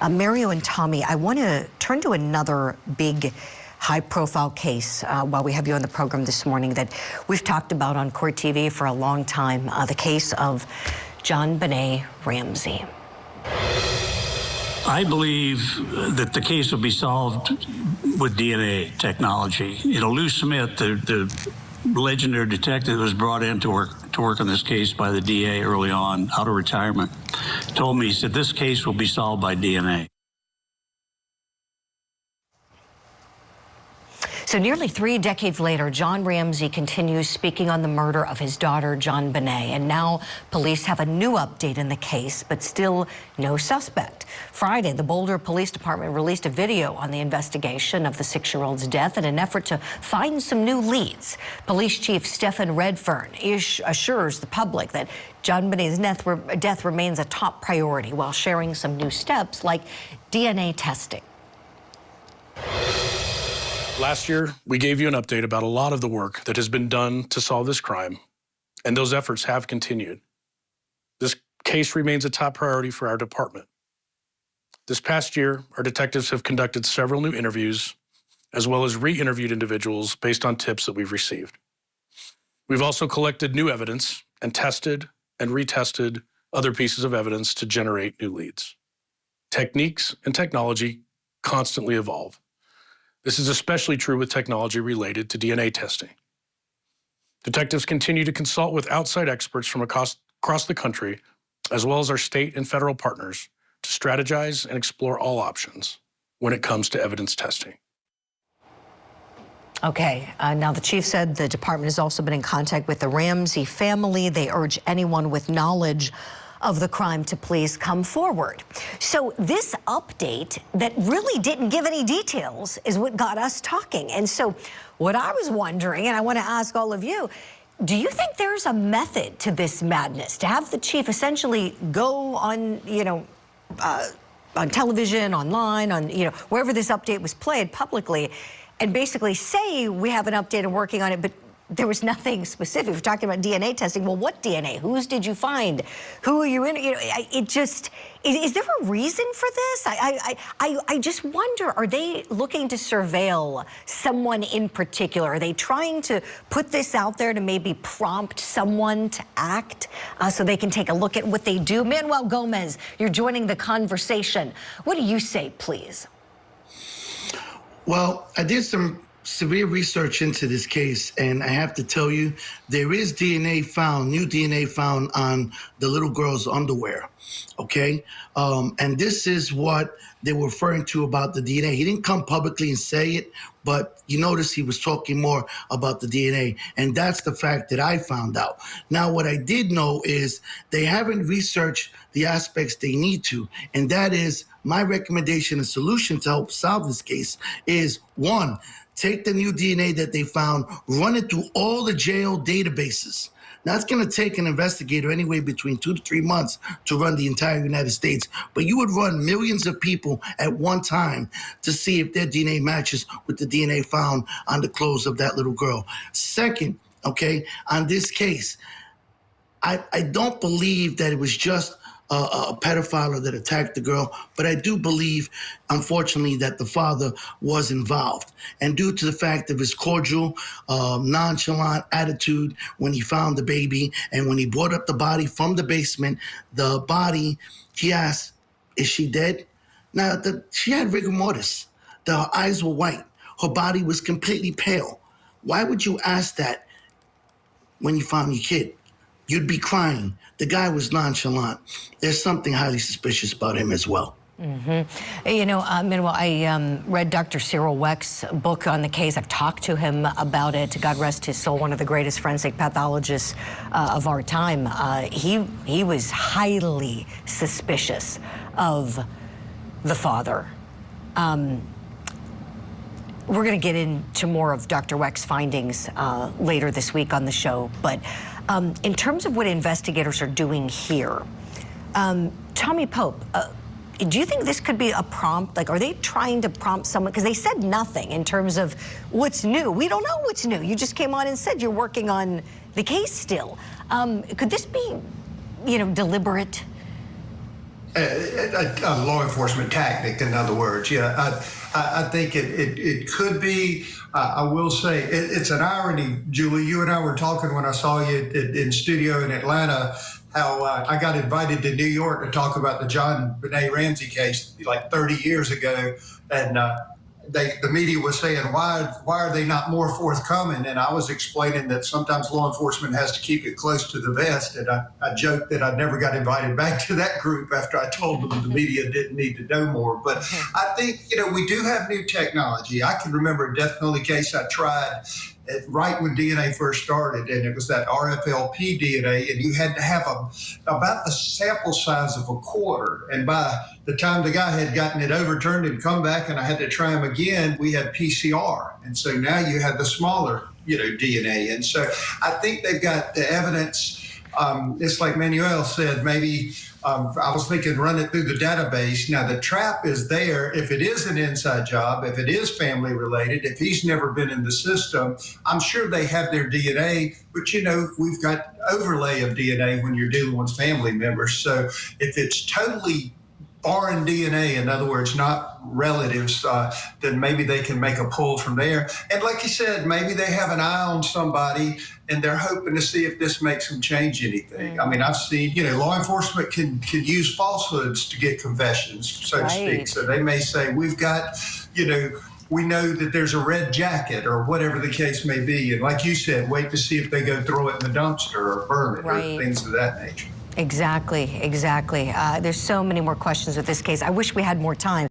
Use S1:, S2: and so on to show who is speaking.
S1: Mario and Tommy, I want to turn to another big high-profile case while we have you on the program this morning that we've talked about on Court TV for a long time, the case of JonBenét Ramsey.
S2: I believe that the case will be solved with DNA technology. You know, Lou Smith, the legendary detective that was brought in to work on this case by the DA early on, out of retirement, told me, he said, this case will be solved by DNA.
S1: So nearly 3 decades later, John Ramsey continues speaking on the murder of his daughter, JonBenet. And now police have a new update in the case, but still no suspect. Friday, the Boulder Police Department released a video on the investigation of the 6-year-old's death in an effort to find some new leads. Police Chief Stephen Redfern assures the public that JonBenet's death remains a top priority while sharing some new steps like DNA testing.
S3: Last year, we gave you an update about a lot of the work that has been done to solve this crime, and those efforts have continued. This case remains a top priority for our department. This past year, our detectives have conducted several new interviews, as well as re-interviewed individuals based on tips that we've received. We've also collected new evidence and tested and retested other pieces of evidence to generate new leads. Techniques and technology constantly evolve. This is especially true with technology related to DNA testing. Detectives continue to consult with outside experts from across the country, as well as our state and federal partners, to strategize and explore all options when it comes to evidence testing.
S1: Okay, now the chief said the department has also been in contact with the Ramsey family. They urge anyone with knowledge of the crime to please come forward. So this update that really didn't give any details is what got us talking. And so what I was wondering, and I want to ask all of you, do you think there's a method to this madness, to have the chief essentially go on, on television, online, on, wherever this update was played publicly, and basically say we have an update and working on it, but there was nothing specific. We're talking about DNA testing. Well, what DNA? Whose did you find? Who are you in? It just, is there a reason for this? I just wonder, are they looking to surveil someone in particular? Are they trying to put this out there to maybe prompt someone to act so they can take a look at what they do? Manuel Gomez, you're joining the conversation. What do you say, please?
S4: Well, I did some severe research into this case, and I have to tell you, there is DNA found, new DNA found on the little girl's underwear, okay? And this is what they were referring to about the DNA. He didn't come publicly and say it, but you notice he was talking more about the DNA, and that's the fact that I found out. Now, what I did know is they haven't researched the aspects they need to, and that is my recommendation and solution to help solve this case is, 1, take the new DNA that they found, run it through all the jail databases. Now, it's going to take an investigator anyway between 2 to 3 months to run the entire United States, but you would run millions of people at one time to see if their DNA matches with the DNA found on the clothes of that little girl. Second, okay, on this case, I don't believe that it was just a pedophile that attacked the girl, but I do believe, unfortunately, that the father was involved. And due to the fact of his cordial, nonchalant attitude when he found the baby and when he brought up the body from the basement, the body, he asked, is she dead? Now, she had rigor mortis. Her eyes were white. Her body was completely pale. Why would you ask that when you found your kid? You'd be crying. The guy was nonchalant. There's something highly suspicious about him as well.
S1: Manuel, I read Dr. Cyril Weck's book on the case. I've talked to him about it. God rest his soul, one of the greatest forensic pathologists of our time. He was highly suspicious of the father. We're going to get into more of Dr. Weck's findings later this week on the show, but in terms of what investigators are doing here, Tommy Pope, do you think this could be a prompt? Like, are they trying to prompt someone? Because they said nothing in terms of what's new. We don't know what's new. You just came on and said you're working on the case still. Could this be, deliberate?
S5: A law enforcement tactic, in other words. Yeah, I think it could be. I will say it's an irony, Julie. You and I were talking when I saw you in studio in Atlanta, how I got invited to New York to talk about the JonBenét Ramsey case like 30 years ago, and the media was saying, why are they not more forthcoming? And I was explaining that sometimes law enforcement has to keep it close to the vest. And I joked that I never got invited back to that group after I told them the media didn't need to know more. But I think, we do have new technology. I can remember a death penalty case I tried right when DNA first started, and it was that RFLP DNA, and you had to have about the sample size of a quarter. And by the time the guy had gotten it overturned and come back, and I had to try him again, we had PCR. And so now you have the smaller, DNA. And so I think they've got the evidence. It's like Manuel said, maybe I was thinking run it through the database. Now, the trap is there. If it is an inside job, if it is family related, if he's never been in the system, I'm sure they have their DNA. But, we've got overlay of DNA when you're dealing with family members. So if it's totally foreign DNA, in other words, not relatives, then maybe they can make a pull from there. And like you said, maybe they have an eye on somebody and they're hoping to see if this makes them change anything. I mean, I've seen, law enforcement can use falsehoods to get confessions, so to speak. So they may say, we've got, we know that there's a red jacket or whatever the case may be. And like you said, wait to see if they go throw it in the dumpster or burn it or things of that nature.
S1: Exactly. There's so many more questions with this case. I wish we had more time.